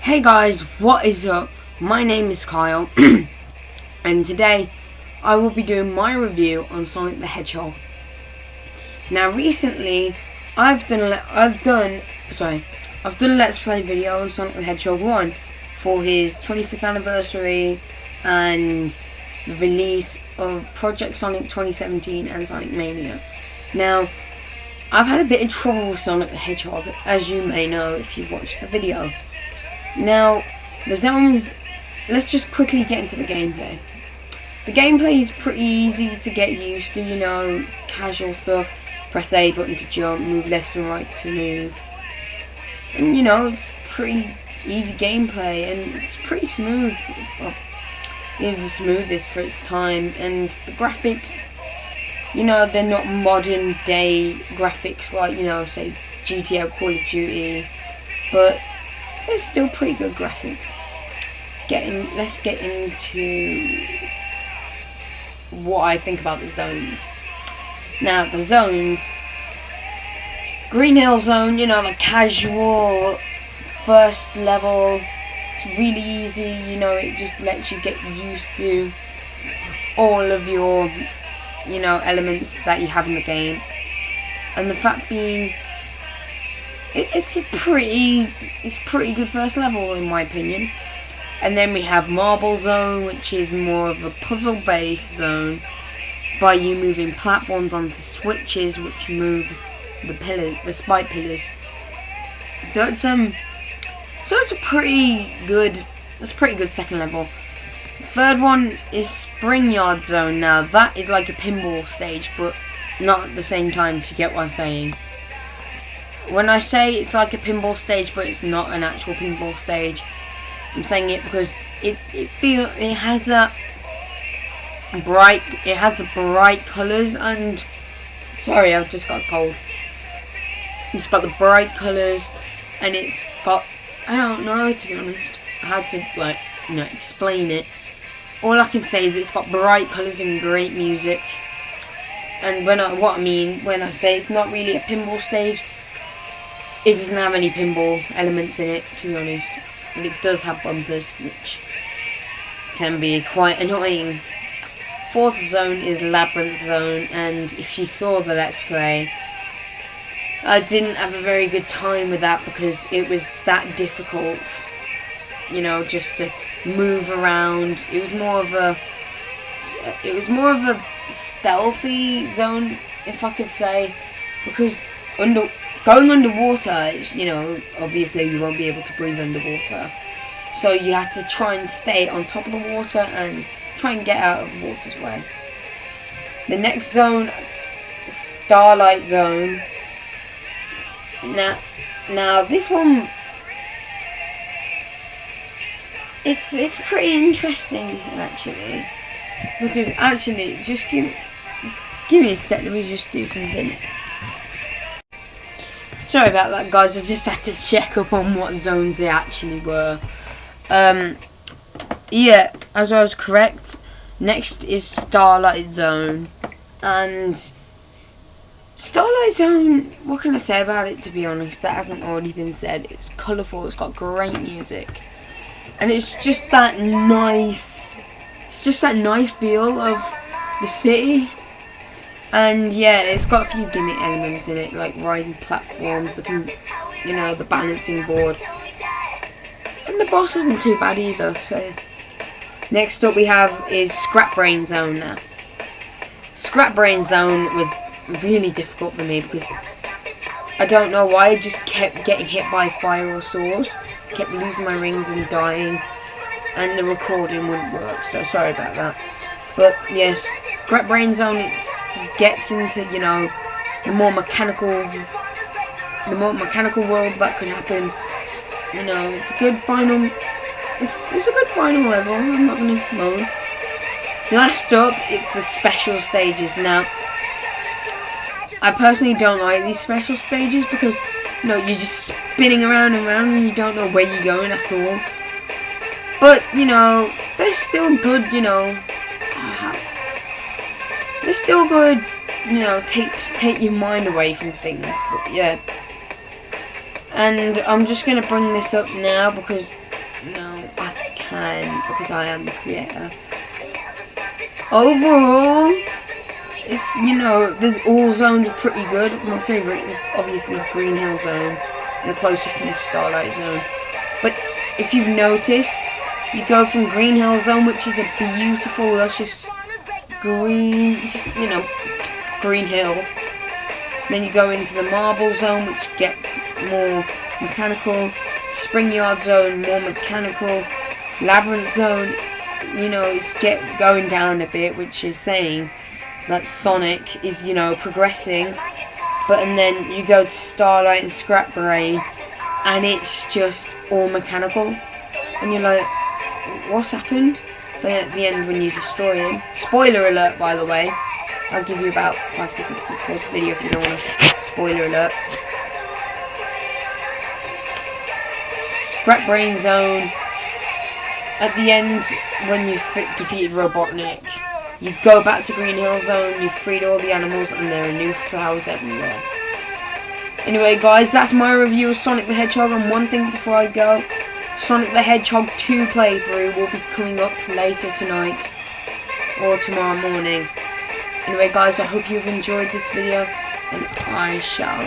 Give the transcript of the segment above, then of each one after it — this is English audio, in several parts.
Hey guys, what is up? My name is Kyle and today I will be doing my review on Sonic the Hedgehog. Now recently I've done a Let's Play video on Sonic the Hedgehog 1 for his 25th anniversary and the release of Project Sonic 2017 and Sonic Mania. Now I've had a bit of trouble with Sonic the Hedgehog, as you may know if you've watched the video. Now, the zones, let's just quickly get into the gameplay. The gameplay is pretty easy to get used to, you know, casual stuff. Press A button to jump, move left and right to move. And, you know, it's pretty easy gameplay and it's pretty smooth. Well, it was the smoothest for its time. And the graphics, you know, they're not modern day graphics like, you know, say GTA or Call of Duty. But there's still pretty good graphics. Let's get into what I think about the zones. Now, the zones, Green Hill Zone, you know, the casual first level. It's really easy, you know, it just lets you get used to all of your, you know, elements that you have in the game. And the fact being, it's pretty good first level in my opinion. And then we have Marble Zone, which is more of a puzzle based zone by you moving platforms onto switches, which moves the spike pillars. So it's a pretty good second level. Third one is Spring Yard Zone. Now that is like a pinball stage, but not at the same time, if you get what I'm saying. When I say it's like a pinball stage, but it's not an actual pinball stage, I'm saying it because it has the bright colours and sorry, I've just got a cold. It's got the bright colours and it's got, I don't know, to be honest, I had to explain it. All I can say is it's got bright colours and great music. And when I say it's not really a pinball stage, it doesn't have any pinball elements in it, to be honest. And it does have bumpers, which can be quite annoying. Fourth zone is Labyrinth Zone, and if you saw the Let's Play, I didn't have a very good time with that because it was that difficult, you know, just to move around. It was more of a stealthy zone, if I could say, because going underwater, you know, obviously you won't be able to breathe underwater. So you have to try and stay on top of the water and try and get out of the water's way. The next zone, Starlight Zone. Now this one, it's pretty interesting actually, because actually, just give me a sec. Let me just do something. Sorry about that, guys. I just had to check up on what zones they actually were. Yeah, as I was correct. Next is Starlight Zone. And Starlight Zone, what can I say about it, to be honest? That hasn't already been said. It's colourful, it's got great music. And it's just that nice feel of the city. And yeah, it's got a few gimmick elements in it, like rising platforms, the balancing board. And the boss isn't too bad either, so. Next up we have is Scrap Brain Zone now. Scrap Brain Zone was really difficult for me because I don't know why, I just kept getting hit by fire or swords, kept losing my rings and dying, and the recording wouldn't work, so sorry about that. But yes, Scrap Brain Zone, it gets into, you know, the more mechanical world that could happen. You know, it's a good final. It's a good final level. I'm not gonna moan. Last up, it's the special stages. Now, I personally don't like these special stages because, you know, you're just spinning around and around and you don't know where you're going at all. But, you know, they're still good, you know. They're still good, you know, take your mind away from things. But yeah. And I'm just going to bring this up now because No, I can, because I am the creator. Overall, it's, you know, all zones are pretty good. My favourite is obviously Green Hill Zone, and the close second is Starlight Zone. But if you've noticed, you go from Green Hill Zone, which is a beautiful, luscious green, just, you know, green hill. Then you go into the Marble Zone, which gets more mechanical. Spring Yard Zone, more mechanical. Labyrinth Zone, you know, it's going down a bit, which is saying that Sonic is, you know, progressing. And then you go to Starlight and Scrap Brain, and it's just all mechanical. And you're like, what's happened? But at the end, when you destroy him, spoiler alert, by the way, I'll give you about 5 seconds to pause the video if you don't want to. Spoiler alert. Scrap Brain Zone. At the end, when you've defeated Robotnik, you go back to Green Hill Zone, you've freed all the animals, and there are new flowers everywhere. Anyway, guys, that's my review of Sonic the Hedgehog. And one thing before I go, Sonic the Hedgehog 2 playthrough will be coming up later tonight or tomorrow morning. Anyway, guys, I hope you've enjoyed this video, and I shall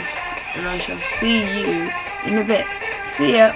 see you in a bit. See ya.